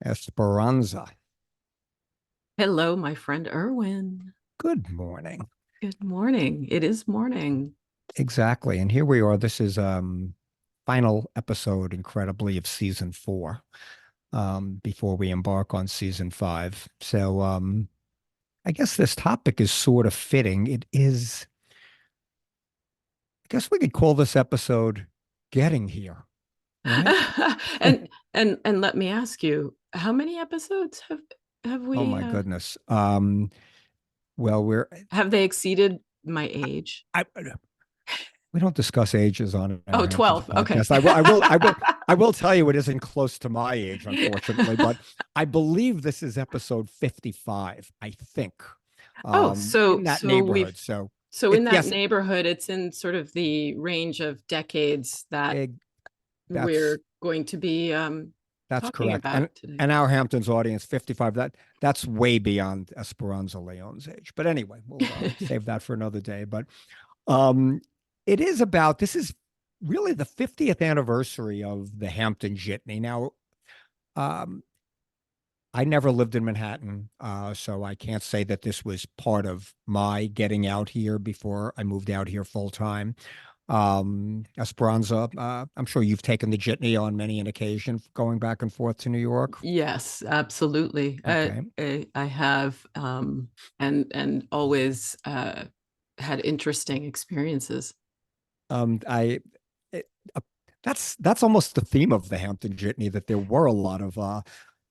Esperanza. Hello, my friend Irwin. Good morning. Good morning. It is morning. Exactly. And here we are. This is final episode, incredibly, of season four, before we embark on season five. So I guess this topic is sort of fitting. It is, I guess we could call this episode Getting Here, right? And let me ask you, how many episodes have Oh we my goodness. Well, have they exceeded my age? I we don't discuss ages on our Oh, Hamptons 12. Okay. podcast. I will tell you it isn't close to my age, unfortunately, but I believe this is episode 55, I think, Oh, in that neighborhood. So so in it's, that yes, neighborhood, it's in sort of the range of decades that it, that's, we're going to be that's talking correct. about today. And our Hamptons audience, 55, that's way beyond Esperanza Leon's age. But anyway, we'll save that for another day. But Um, this is really the 50th anniversary of the Hampton Jitney. Now, um, I never lived in Manhattan, so I can't say that this was part of my getting out here before I moved out here full time. Esperanza, I'm sure you've taken the Jitney on many an occasion going back and forth to New York. Yes, absolutely. Okay. I have and always had interesting experiences. I it, that's almost the theme of the Hampton Jitney, that there were a lot of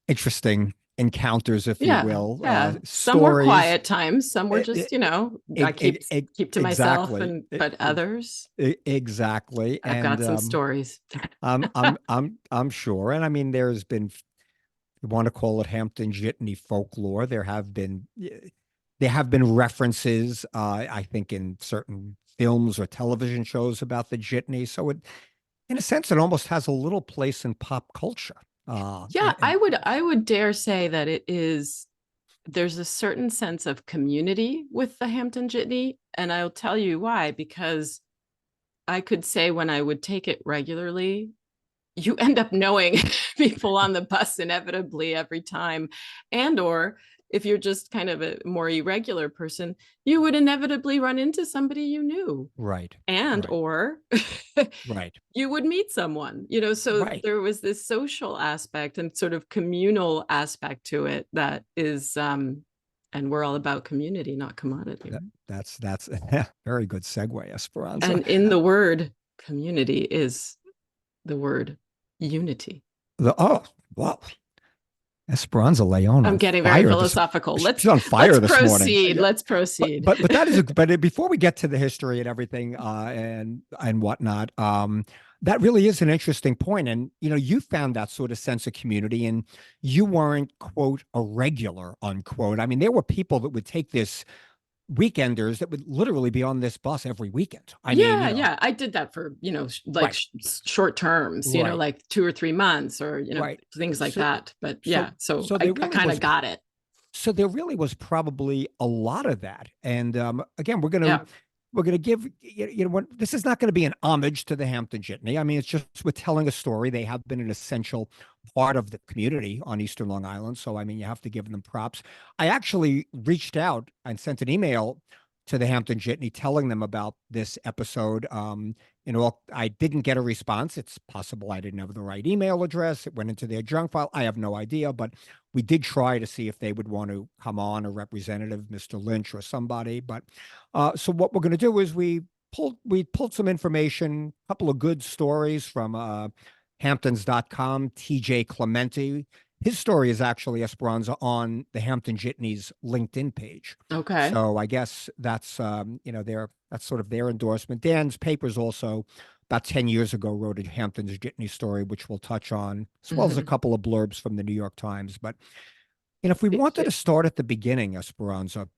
interesting encounters, if you Yeah, will, yeah. Some were stories. quiet times, some were E- just, e- I e- keep to myself exactly. and but others, Exactly. I've And got some stories. I'm sure. And I mean, there's been, you want to call it Hampton Jitney folklore. There have been references, I think, in certain films or television shows about the Jitney. So in a sense, it almost has a little place in pop culture. Yeah, I would dare say that there's a certain sense of community with the Hampton Jitney, and I'll tell you why, because I could say when I would take it regularly, you end up knowing people on the bus inevitably every time, and or if you're just kind of a more irregular person, you would inevitably run into somebody you knew, Right, and right, or right, you would meet someone, so right. there was this social aspect and sort of communal aspect to it that is and we're all about community, not commodity, That, right? that's very good segue, Esperanza. And in the word community is the word unity. Oh, wow. Esperanza Leon I'm on getting very fire this. philosophical. She's Let's on let's fire this morning. proceed. Yeah. Let's But proceed. but but that is but before we get to the history and everything, and whatnot, that really is an interesting point. And you found that sort of sense of community, and you weren't, quote, a regular, unquote. I mean, there were people that would take this, weekenders that would literally be on this bus every weekend. I mean, Yeah, yeah. I did that for, like right, short terms, right, like 2 or 3 months or, right. things like So that. But so yeah, so so I there really kind of was got it. So there really was probably a lot of that. And again, Yeah. we're gonna give, what, this is not going to be an homage to the Hampton Jitney. I mean, it's just, we're telling a story. They have been an essential part of the community on Eastern Long Island. So I mean, you have to give them props. I actually reached out and sent an email to the Hampton Jitney telling them about this episode. I didn't get a response. It's possible I didn't have the right email address. It went into their junk file. I have no idea, but we did try to see if they would want to come on, a representative, Mr. Lynch or somebody. But so what we're going to do is we pulled some information, a couple of good stories from Hamptons.com. TJ Clementi. His story is actually, Esperanza, on the Hampton Jitney's LinkedIn page. Okay. So I guess that's that's sort of their endorsement. Dan's papers also, about 10 years ago, wrote a Hampton's Jitney story, which we'll touch on, as well as a Mhm. couple of blurbs from the New York Times. But if we wanted to start at the beginning, Esperanza,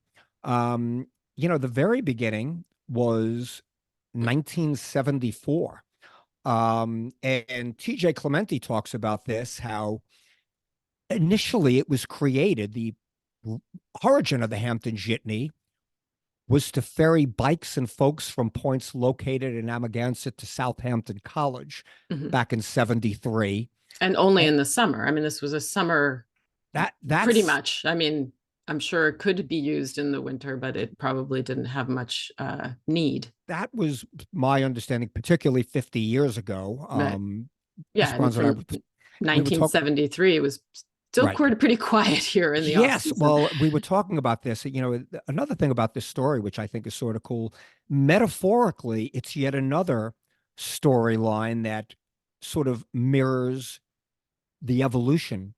the very beginning was 1974. And TJ Clementi talks about this, how initially it was created, the origin of the Hampton Jitney was to ferry bikes and folks from points located in Amagansett to Southampton College Mhm. back in 73. And only And in the summer. I mean, this was a summer pretty that's much. I mean, I'm sure it could be used in the winter, but it probably didn't have much need. that was my understanding, particularly 50 years ago. Right. Yeah. And Esperanza and I, from we were talking, 1973, it was still right. pretty quiet here in the off Yes. season. Well, we were talking about this. Another thing about this story, which I think is sort of cool, metaphorically, it's yet another storyline that sort of mirrors the evolution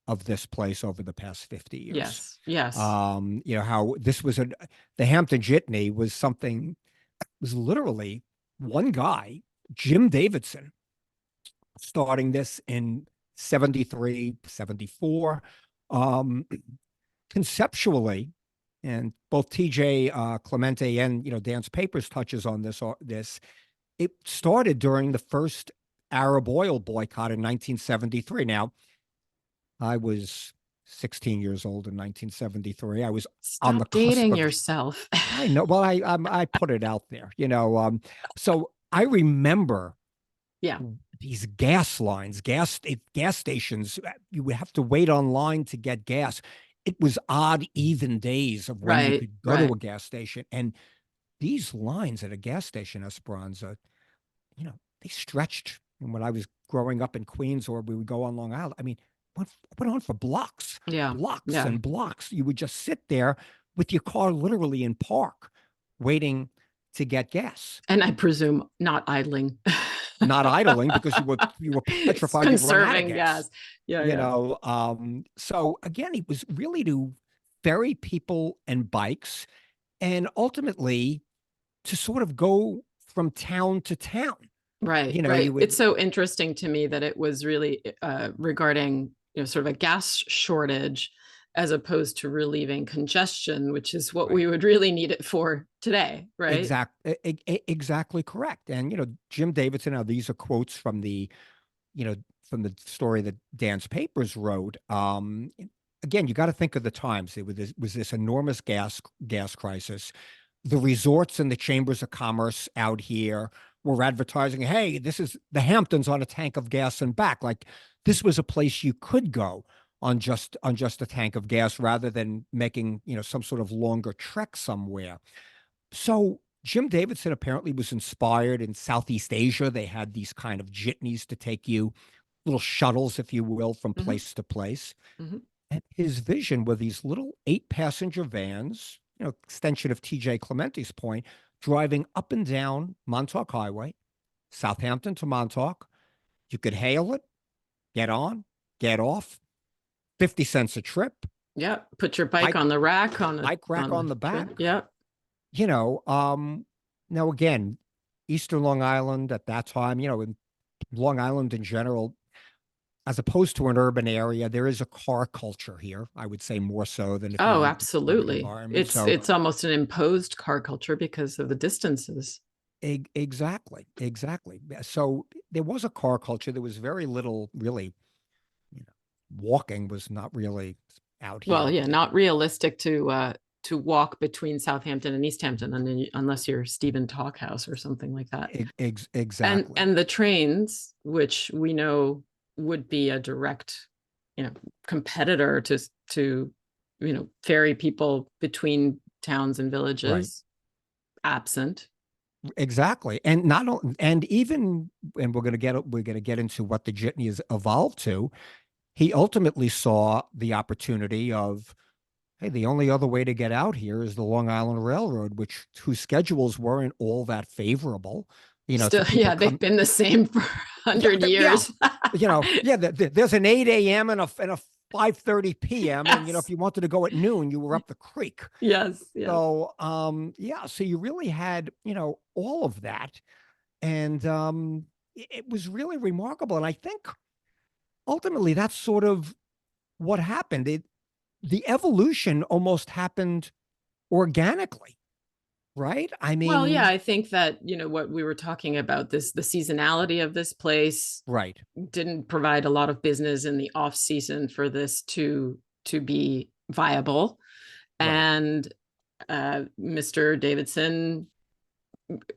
of this place over the past 50 years. Yes. Yes. How this was the Hampton Jitney was literally one guy, Jim Davidson, starting this in 73, 74. Um, Conceptually, and both TJ Clemente and Dan's papers touches on this. It started during the first Arab oil boycott in 1973. Now, I was 16 years old in 1973. I was on the Stop cusp dating of. yourself. I know. Well, I put it out there. So I remember Yeah. these gas lines, gas stations. You would have to wait online to get gas. It was odd, even days of when you Right. could go to a gas station, and these lines at a gas station, Esperanza, they stretched. And when I was growing up in Queens, or we would go on Long Island, I mean, went on for blocks, Yeah. blocks Yeah. and blocks. You would just sit there with your car literally in park, waiting to get gas. And I presume not idling. Not idling, because you were petrified you'd run out of Conserving gas. gas. Yeah. So again, it was really to ferry people and bikes, and ultimately to sort of go from town to town. Right. You would. It's so interesting to me that it was really regarding, sort of a gas shortage as opposed to relieving congestion, which is what we would really need it for today, right? Exactly correct. And Jim Davidson. Now, these are quotes from the story that Dan's papers wrote. Again, you got to think of the times. It was this enormous gas crisis. The resorts and the chambers of commerce out here were advertising, "Hey, this is the Hamptons on a tank of gas and back." Like, this was a place you could go on just a tank of gas, rather than making some sort of longer trek somewhere. So Jim Davidson apparently was inspired in Southeast Asia. They had these kind of jitneys to take you, little shuttles, if you will, from place to place. Mm-hmm. And his vision were these little 8-passenger vans, extension of TJ Clemente's point, driving up and down Montauk Highway, Southampton to Montauk. You could hail it, get on, get off, 50 cents a trip. Yeah. Put your bike on the rack, bike rack on the back. Yeah. Now again, Eastern Long Island at that time, in Long Island in general, as opposed to an urban area, there is a car culture here. I would say more so than if oh, absolutely. It's almost an imposed car culture because of the distances. Exactly. So there was a car culture. There was very little really, walking was not really out here. Well, yeah, not realistic to walk between Southampton and East Hampton, unless you're Stephen Talkhouse or something like that. Exactly. And the trains, which we know would be a direct, competitor to ferry people between towns and villages, absent. Exactly. And and we're going to get into what the jitney has evolved to. He ultimately saw the opportunity of, hey, the only other way to get out here is the Long Island Railroad, whose schedules weren't all that favorable. Still, they've been the same for 100 years. There's an 8 a.m. and a 5:30 p.m. Yes. And if you wanted to go at noon, you were up the creek. Yes. So so you really had all of that, and it was really remarkable. And I think ultimately that's sort of what happened. The evolution almost happened organically. Right. I mean, well, yeah, I think that, what we were talking about, the seasonality of this place didn't provide a lot of business in the off season for this to be viable. Right. And Mr. Davidson,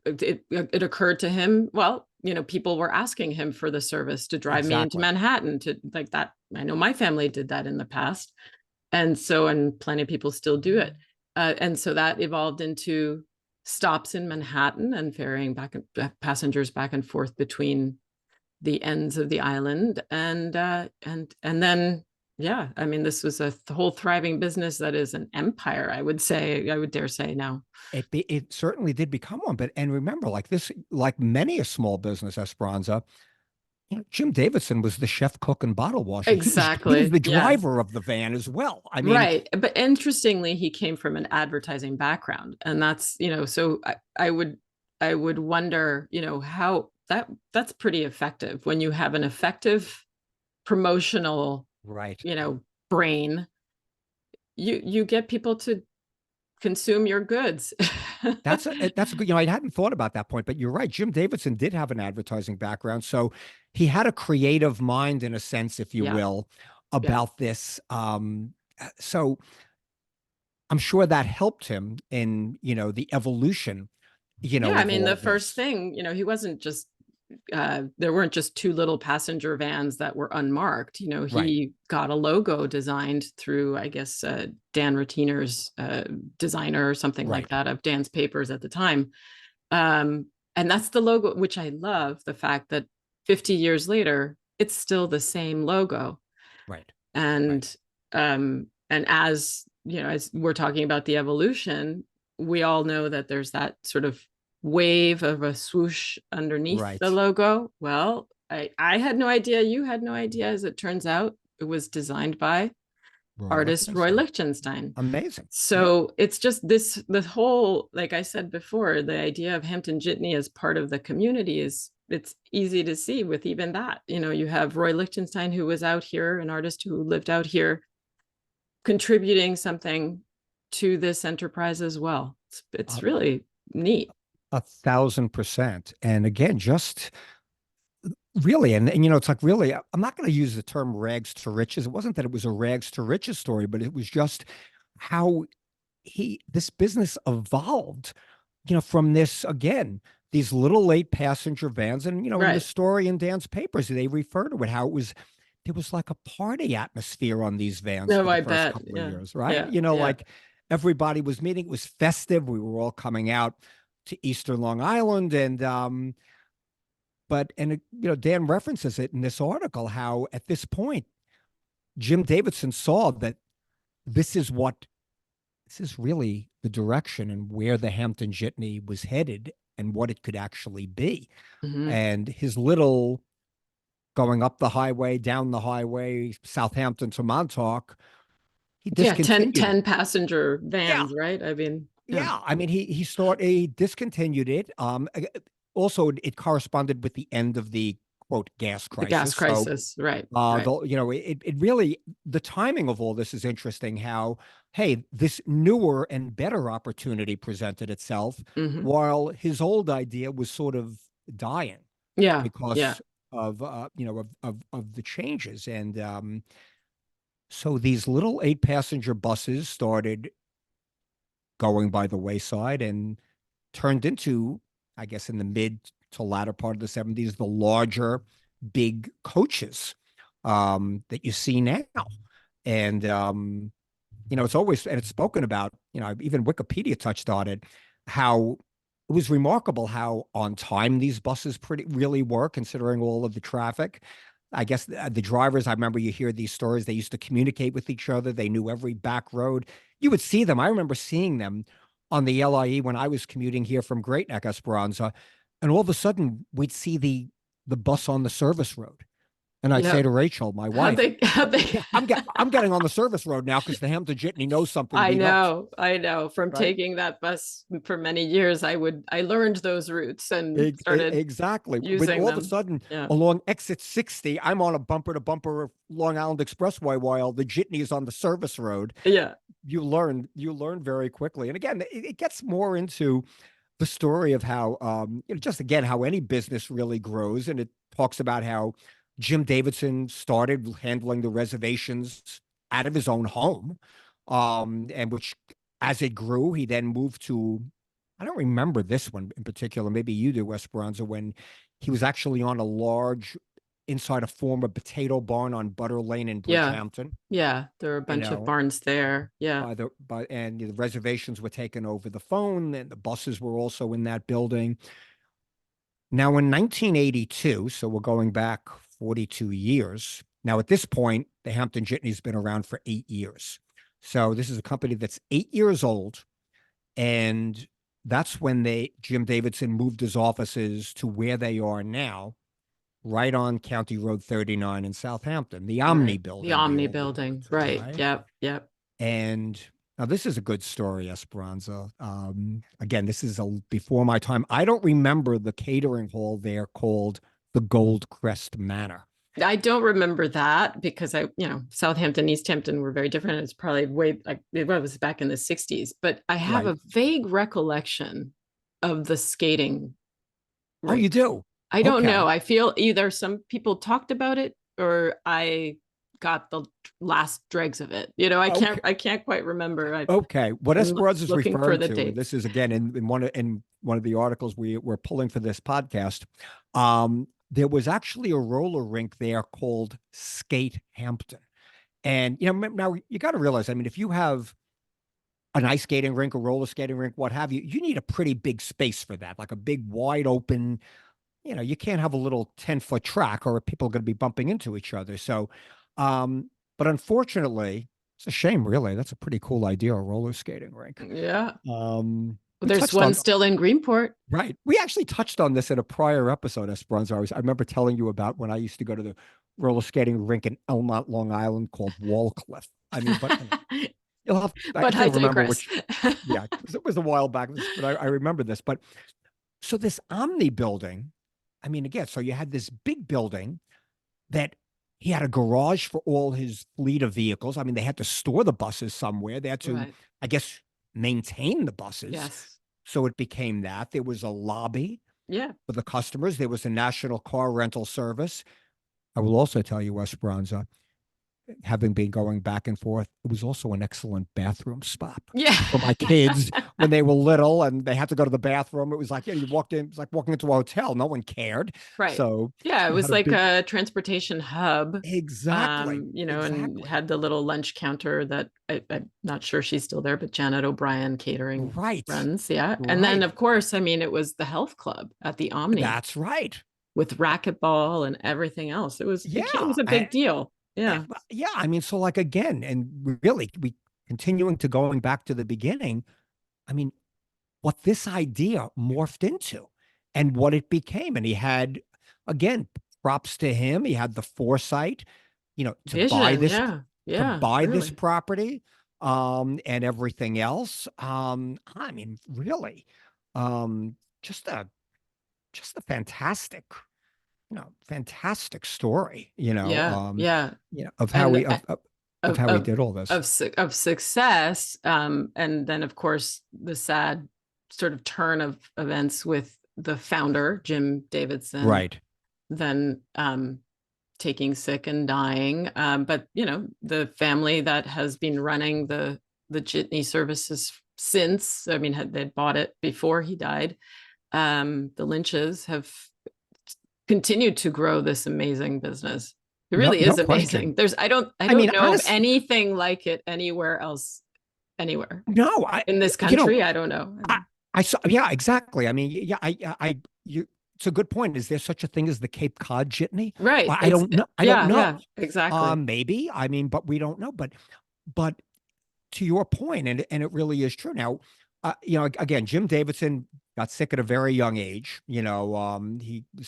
it occurred to him, well, people were asking him for the service to drive me into Exactly. Manhattan to like that. I know my family did that in the past. And plenty of people still do it. And so that evolved into stops in Manhattan and ferrying passengers back and forth between the ends of the island. And then, yeah, I mean, this was a whole thriving business that is an empire, I would dare say now. It certainly did become one, but and remember, like this, like many a small business, Esperanza, Jim Davidson was the chef, cook, and bottle washer. He was Exactly. the Yes. driver of the van as well. I mean, Right. But interestingly, he came from an advertising background. And that's, so I would wonder, how that's pretty effective when you have an effective promotional, right. brain, you get people to consume your goods. That's a good, I hadn't thought about that point, but you're right. Jim Davidson did have an advertising background, so he had a creative mind in a sense, if you Yeah. will, Yeah. about this. So I'm sure that helped him in, the evolution, Yeah. I of mean, the all first this. thing, he wasn't just there weren't just two little passenger vans that were unmarked. Right. He got a logo designed through, I guess, Dan Ratiner's designer or something like Right. that of Dan's papers at the time. And that's the logo, which I love the fact that 50 years later, it's still the same logo. Right. Right. And as we're talking about the evolution, we all know that there's that sort of wave of a swoosh underneath the Right. logo. Well, I had no idea. You had no idea. As it turns out, it was designed by Roy artist Roy Lichtenstein. Lichtenstein. Amazing. Yeah. So it's just the whole, like I said before, the idea of Hampton Jitney as part of the community it's easy to see with even that. You have Roy Lichtenstein, who was out here, an artist who lived out here, contributing something to this enterprise as well. It's Uh, really neat. 1,000%. And again, just really, and it's like really, I'm not going to use the term rags to riches. It wasn't that it was a rags to riches story, but it was just how this business evolved, from this, again, these little late passenger vans. And, in the Right. story in Dan's papers, they refer to it, how there was like a party atmosphere on these vans No, for the I first bet. couple of Yeah. years, right? Yeah. Yeah. Like everybody was meeting, it was festive. We were all coming out to Eastern Long Island. Dan references it in this article, how at this point, Jim Davidson saw that this is what this is really the direction and where the Hampton Jitney was headed and what it could actually be. Mm-hmm. And his little going up the highway, down the highway, Southampton to Montauk, he Yeah. 10, discontinued it. 10 passenger Yeah. vans, right? I mean, yeah. Yeah. I mean, he discontinued it. Also, it corresponded with the end of the quote gas The gas crisis. So crisis. Right. Right. it really, the timing of all this is interesting, how, hey, this newer and better opportunity presented itself Mm-hmm. while his old idea was sort of dying Yeah. Yeah. because of, of the changes. And so these little 8-passenger buses started going by the wayside and turned into, I guess, in the mid to latter part of the 70s, the larger, big coaches that you see now. And, it's always, and it's spoken about, even Wikipedia touched on it, how it was remarkable how on time these buses really were, considering all of the traffic. I guess the drivers, I remember you hear these stories, they used to communicate with each other. They knew every back road. You would see them. I remember seeing them on the LIE when I was commuting here from Great Neck, Esperanza, and all of a sudden we'd see the bus on the service road. And I'd Yeah. say to Rachel, my How'd wife, they, how'd they, yeah, I'm getting on the service road now because the Hampton Jitney knows something we don't, I know. From right? taking that bus for many years, I learned those routes and started Exactly. But using all of a them. sudden, Yeah. along exit 60, I'm on a bumper to bumper Long Island Expressway while the Jitney is on the service road. Yeah. You learn very quickly. And again, it gets more into the story of how, just again, how any business really grows. And it talks about how Jim Davidson started handling the reservations out of his own home. And which, as it grew, he then moved to, I don't remember this one in particular. Maybe you do, Esperanza, when He was actually on a large inside a former potato barn on Butter Lane in Yeah. Bridgehampton. Yeah. There are a You bunch of know, barns there. Yeah. and the reservations were taken over the phone, and the buses were also in that building. Now, in 1982, so we're going back 42 years. Now, at this point, the Hampton Jitney's been around for 8 years. So this is a company that's 8 years old. And that's when Jim Davidson moved his offices to where they are now, right on County Road 39 in Southampton, the Omni Right. The building, we Omni all building. refer to, Right. right? Yep. Yep. And now this is a good story, Esperanza. Again, this is before my time. I don't remember the catering hall there called the Gold Crest Manor. I don't remember that because Southampton, East Hampton were very different. It's probably way like it was back in the 60s, but I have Right. a vague recollection of the skating Oh, you rink. do? I don't Okay. know. I feel either some people talked about it or I got the last dregs of it. Okay. I can't quite remember. Okay. What I'm Esperanza is looking for referring the to, and dates. this is again in one of the articles we're pulling for this podcast. There was actually a roller rink there called Skate Hampton. And now you got to realize, I mean, if you have an ice skating rink, a roller skating rink, what have you, you need a pretty big space for that, like a big wide open, you can't have a little 10-foot track or people are going to be bumping into each other. So, but unfortunately, it's a shame, really. That's a pretty cool idea, a roller skating rink. Yeah. We There's touched one on, still in Greenport. right. We actually touched on this in a prior episode, Esperanza. I remember telling you about when I used to go to the roller skating rink in Elmont, Long Island called Wallcliff. I mean, but I But I can't remember digress. which, yeah, it was a while back, but I remember this. But so this Omni building, I mean, again, so you had this big building that he had a garage for all his fleet of vehicles. I mean, they had to store the buses somewhere. They had to, Right. I guess, maintain the buses. Yes. So it became that. There was a lobby Yeah. for the customers. There was a national car rental service. I will also tell you, Esperanza, having been going back and forth, it was also an excellent bathroom spot Yeah. for my kids when they were little and they had to go to the bathroom. It was like, you walked in, it was like walking into a hotel. No one cared. Right. So Yeah, it you was had a like big, a transportation hub. exactly, And exactly. had the little lunch counter that I'm not sure she's still there, but Janet O'Brien Catering Right, runs. Yeah. And then, right. of course, I mean, it was the health club at the Omni That's right. with racquetball and everything else. It Yeah. was a big deal. Yeah. Yeah. I mean, so like again, and really, we continuing to going back to the beginning. I mean, what this idea morphed into and what it became. And he had, again, props to him. He had the foresight, to buy Vision. this, Yeah. Yeah. Really. property, and everything else. I mean, really, um, just a, just a fantastic, fantastic story, Yeah. Yeah. of how And of of how he of did all this. of success, and then of course the sad sort of turn of events with the founder Jim Davidson, Right. then taking sick and dying. But the family that has been running the Jitney services since, I mean, they'd bought it before he died. The Lynches have continued to grow this amazing business. It No, really no is question. amazing. I I mean, don't know of honestly, anything like it anywhere else, anywhere no, in this country. I don't know. I saw, yeah, exactly. I mean, yeah, it's a good point. Is there such a thing as the Cape Cod jitney? Right. Well, I don't know. I don't Yeah, know. yeah, exactly. Maybe. I mean, but we don't know. But to your point, and it really is true. Now, again, Jim Davidson got sick at a very young age. He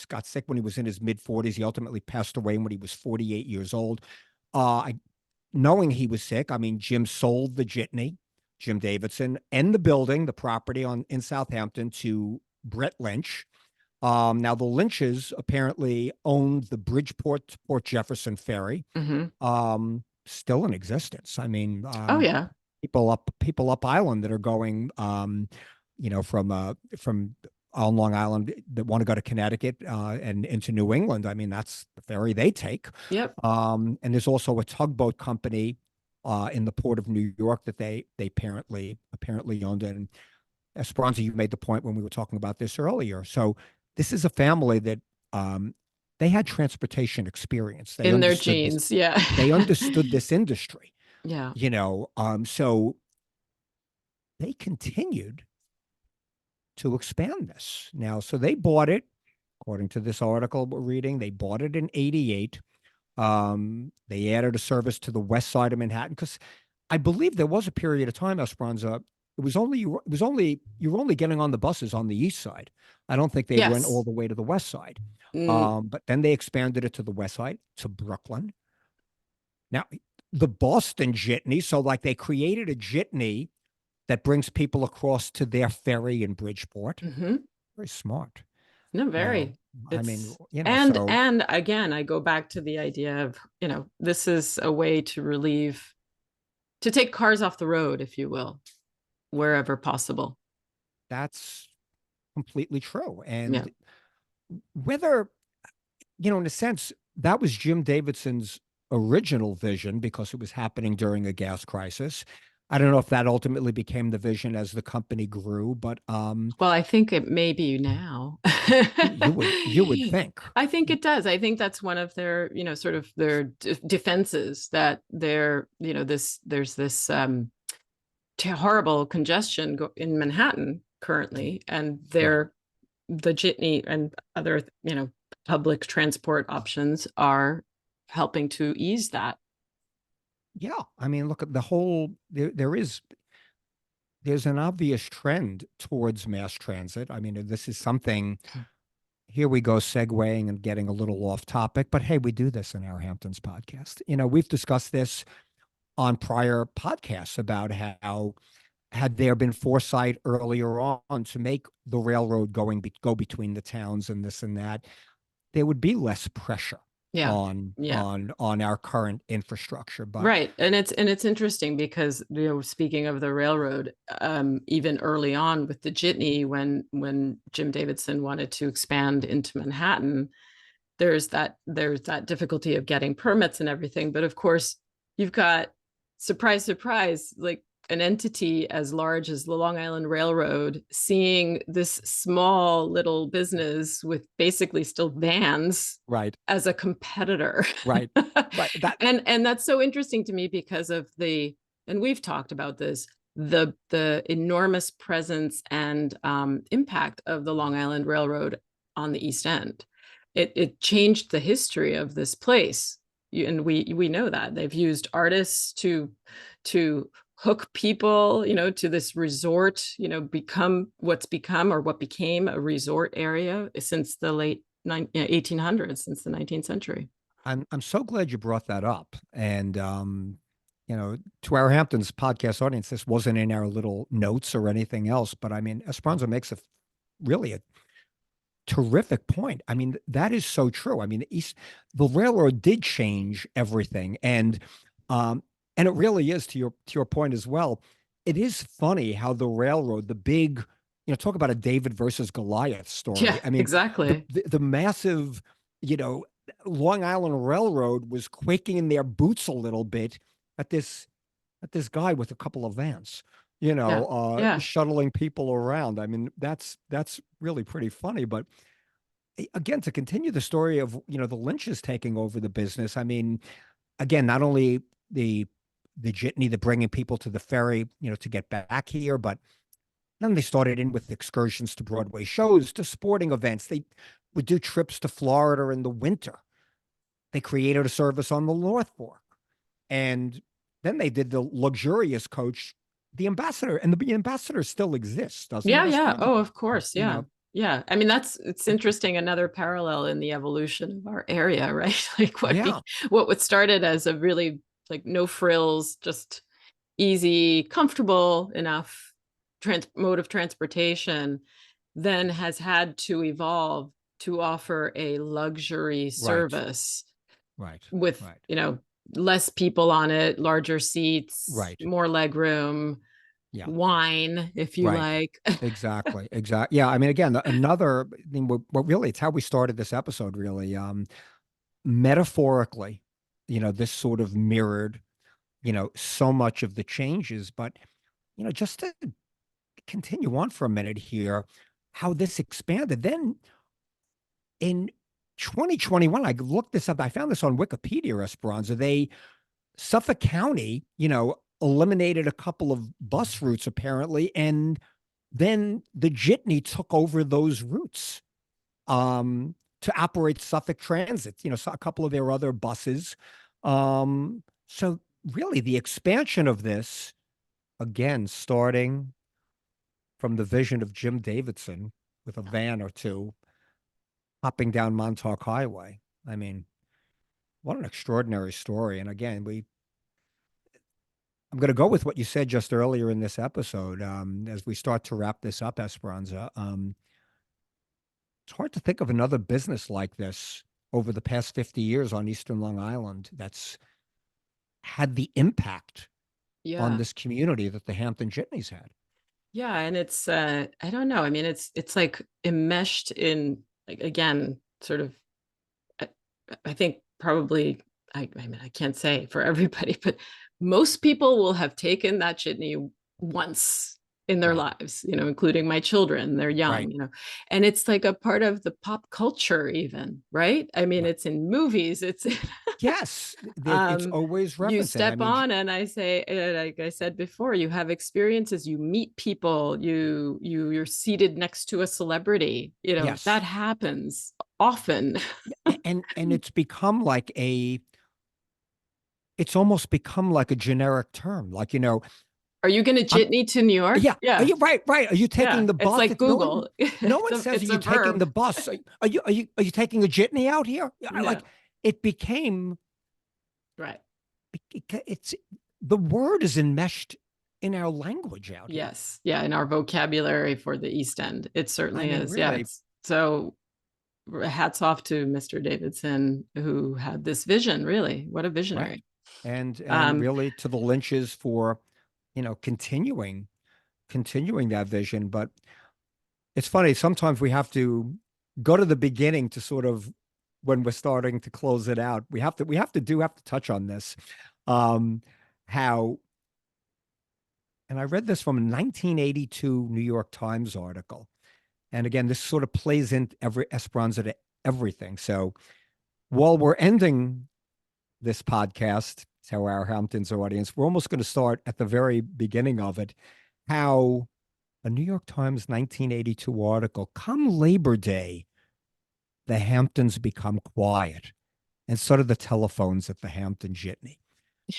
got sick when he was in his mid-40s. He ultimately passed away when he was 48 years old. Knowing he was sick, I mean, Jim sold the jitney, Jim Davidson, and the building, the property in Southampton to Brett Lynch. Now the Lynches apparently owned the Bridgeport to Port Jefferson ferry, Hmm. still in existence. I mean, Oh yeah. people up island that are going, from on Long Island that want to go to Connecticut and into New England. I mean, that's the ferry they take. Yep. And there's also a tugboat company in the port of New York that they apparently owned. And Esperanza, you made the point when we were talking about this earlier. So this is a family that um, they had transportation experience. They In their understood this. genes. Yeah. They understood this industry, Yeah. so they continued to expand this. Now, so they bought it, according to this article we're reading, they bought it in 88. They added a service to the west side of Manhattan because I believe there was a period of time, Esperanza, you were only getting on the buses on the east side. I don't think they went all Yes. the way to the west side. Mm, But then they expanded it to the west side, to Brooklyn. Now, the Boston Jitney, so like they created a jitney that brings people across to their ferry in Bridgeport. mhm. Very smart. No, Uh, very. I mean, It's and so and again, I go back to the idea of, this is a way to take cars off the road, if you will, wherever possible. that's completely true. Yeah. And whether, in a sense, that was Jim Davidson's original vision because it was happening during a gas crisis. I don't know if that ultimately became the vision as the company grew, but Well, I think it may be now. you would think. I think it does. I think that's one of their, sort of their defenses, that there's this horrible congestion in Manhattan currently, and Right. the jitney and other, public transport options are helping to ease that. Yeah. I mean, look at the whole there's an obvious trend towards mass transit. I mean, this is something, here we go segueing and getting a little off topic, but hey, we do this in our Hamptons podcast. We've discussed this on prior podcasts about how had there been foresight earlier on to make the railroad go between the towns and this and that, there would be less pressure Yeah. on Yeah. on our current infrastructure. But Right. And it's interesting because, speaking of the railroad, even early on with the jitney, when Jim Davidson wanted to expand into Manhattan, there's that difficulty of getting permits and everything. But of course, you've got, surprise, surprise, like an entity as large as the Long Island Railroad seeing this small little business with basically still vans right, as a competitor. right, right. That And that's so interesting to me because of and we've talked about this, the enormous presence and impact of the Long Island Railroad on the East End. It changed the history of this place. And we know that they've used artists to hook people, to this resort, become what became a resort area since the late 1800s, since the 19th century. I'm so glad you brought that up. And to our Hamptons podcast audience, this wasn't in our little notes or anything else, but I mean, Esperanza makes really a terrific point. I mean, that is so true. I mean, the railroad did change everything, um, and it really is, to your point as well. It is funny how the railroad, the big, talk about a David versus Goliath Yeah, story. I mean, exactly. the massive, you know, Long Island Railroad was quaking in their boots a little bit at this guy with a couple of vans, Yeah. Yeah. shuttling people around. I mean, that's really pretty funny. But again, to continue the story of, the Lynches taking over the business. I mean, again, not only the jitney, the bringing people to the ferry, to get back here, but then they started in with excursions to Broadway shows, to sporting events. They would do trips to Florida in the winter. They created a service on the North Fork. And then they did the luxurious coach, the Ambassador, and the Ambassador still exists, doesn't it, Yeah. Yeah. Esperanza? Oh, of course. You Yeah. know, Yeah. I mean, it's interesting. Another parallel in the evolution of our area, right? Like yeah, what was started as a really, like, no frills, just easy, comfortable enough mode of transportation, then has had to evolve to offer a luxury right, service right, with, right, less people on it, larger seats, right. more leg room, Yeah, wine, if you right. like. Exactly, exactly. Yeah, I mean, again, another, I mean, what really, it's how we started this episode, really. Metaphorically, this sort of mirrored, so much of the changes. But, just to continue on for a minute here, how this expanded. Then in 2021, I looked this up. I found this on Wikipedia, Esperanza. Suffolk County, eliminated a couple of bus routes apparently, and then the Jitney took over those routes to operate Suffolk Transit, so a couple of their other buses. So really the expansion of this, again, starting from the vision of Jim Davidson with a van or two hopping down Montauk Highway. I mean, what an extraordinary story. And again, I'm going to go with what you said just earlier in this episode. As we start to wrap this up, Esperanza, it's hard to think of another business like this over the past 50 years on Eastern Long Island that's had the impact on Yeah. this community that the Hampton Jitneys had. Yeah. And it's, I don't know. I mean, it's like enmeshed in, like, again, sort of, I, I think probably, I mean, I can't say for everybody, but most people will have taken that jitney once in their Right. lives, including my children. They're Right. young, and it's like a part of the pop culture even, right? I mean, Right. it's in movies, it's Yes, it's um always you referenced. And I step mean, on, and I say, like I said before, you have experiences, you meet people, you're seated next to a celebrity, that yes. happens often. And it's almost become like a generic term. Like, Are you going to I'm, jitney to New York? yeah, are Yeah. you right, right. Are you taking Yeah, the it's bus? like Google. No It's one a says, are it's you a taking the verb. bus? Are you taking a jitney out here? Yeah, Like it became, right. it's the word is enmeshed in our language out here. Yes. Yeah, in our vocabulary for the East End. It I certainly mean, is. Yeah, really, it's so hats off to Mr. Davidson, who had this vision, really. What a right. visionary. And Um, really to the Lynches for, continuing that vision. But it's funny, sometimes we have to go to the beginning to sort of when we're starting to close it out. We have to touch on this. How and I read this from a 1982 New York Times article. And again, this sort of plays in every Esperanza to everything. So while we're ending this podcast to our Hamptons audience, we're almost going to start at the very beginning of it. How a New York Times 1982 article, come Labor Day, the Hamptons become quiet, and so do the telephones at the Hampton Jitney.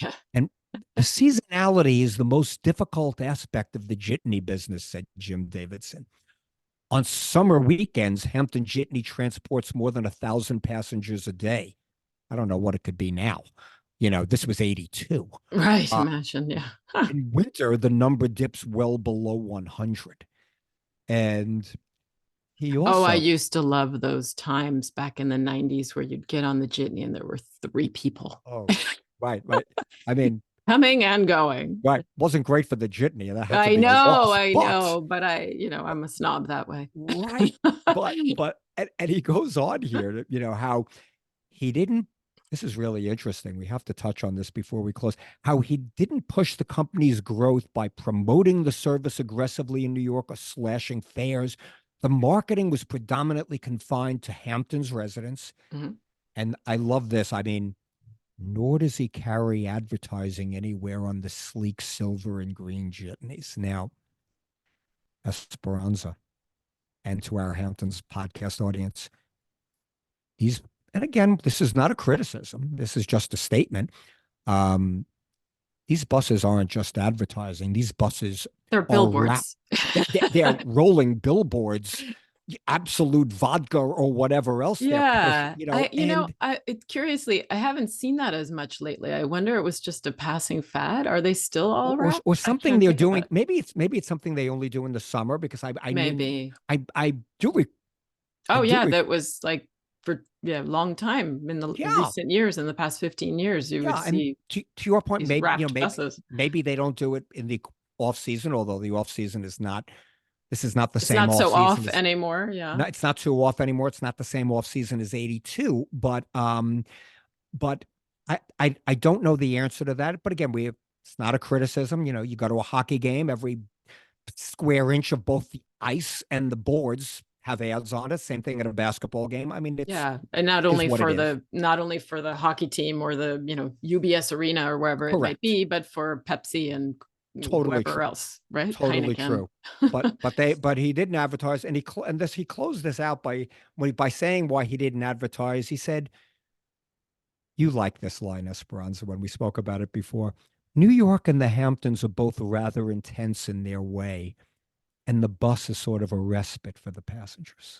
yeah. And the seasonality is the most difficult aspect of the jitney business, said Jim Davidson. On summer weekends, Hampton Jitney transports more than 1,000 passengers a day. I don't know what it could be now. This was 82. Right. Uh, Imagine. Yeah. Huh. in winter, the number dips well below 100. And he Oh, I also, used to love those times back in the 90s where you'd get on the jitney and there were three people oh, right, right. I mean, coming and going. right, wasn't great for the jitney. That had to be a loss. I But know, but I'm a snob that way. right. And he goes on here to, how he didn't. This is really interesting. We have to touch on this before we close. How he didn't push the company's growth by promoting the service aggressively in New York or slashing fares. The marketing was predominantly confined to Hampton's residents. Mhm. And I love this. I mean, nor does he carry advertising anywhere on the sleek silver and green jitneys. Now, Esperanza, and to our Hamptons podcast audience, and again, this is not a criticism. This is just a statement. Um, these buses aren't just advertising. These buses They're are wrap. billboards. They're rolling billboards, absolute vodka or whatever else they're pushing. Yeah. And Curiously, I haven't seen that as much lately. I wonder it was just a passing fad. Are they still all or around? or I something can't they're think of doing. it. Maybe it's something they only do in the summer because I mean Maybe. I do I Oh do yeah, that was like for a long time in the yeah. recent years, in the past 15 years, you would Yeah, and see to your point, these maybe wrapped buses. maybe they don't do it in the off season, although the off season is not. This is not the It's same not off so season off as. anymore. Yeah. No, it's not too off anymore. It's not the same off season as 82, but I don't know the answer to that. But again, it's not a criticism. You go to a hockey game, every square inch of both the ice and the boards have ads on it. Same thing at a basketball game. I mean, Yeah, and not is only what for it is. the hockey team or the UBS arena or wherever it might Correct. be, but for Pepsi and Totally whoever true. else, right? Totally Heineken. true. But he didn't advertise, and he closed this out by saying why he didn't advertise. He said, "You like this line, Esperanza, when we spoke about it before. New York and the Hamptons are both rather intense in their way, and the bus is sort of a respite for the passengers."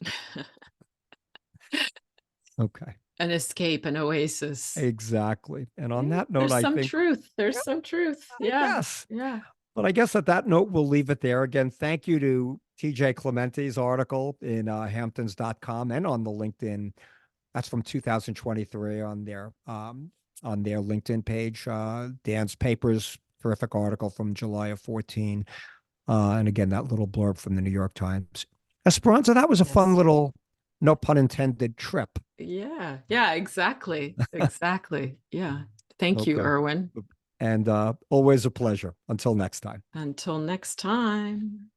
Okay. An escape, an oasis. Exactly. And on Yeah, that note, there's I some think, truth. yeah, There's some truth. I Yeah. guess. Yeah. But I guess at that note, we'll leave it there. Again, thank you to TJ Clementi's article in Hamptons.com and on the LinkedIn. That's from 2023 on their LinkedIn page. Dan's papers, terrific article from July of 14. And again, that little blurb from the New York Times. Esperanza, that was a fun Yes. little, no pun intended, trip. Yeah. Yeah, exactly. Exactly. Yeah. Thank you, Okay. Irwin. And always a pleasure. Until next time. Until next time.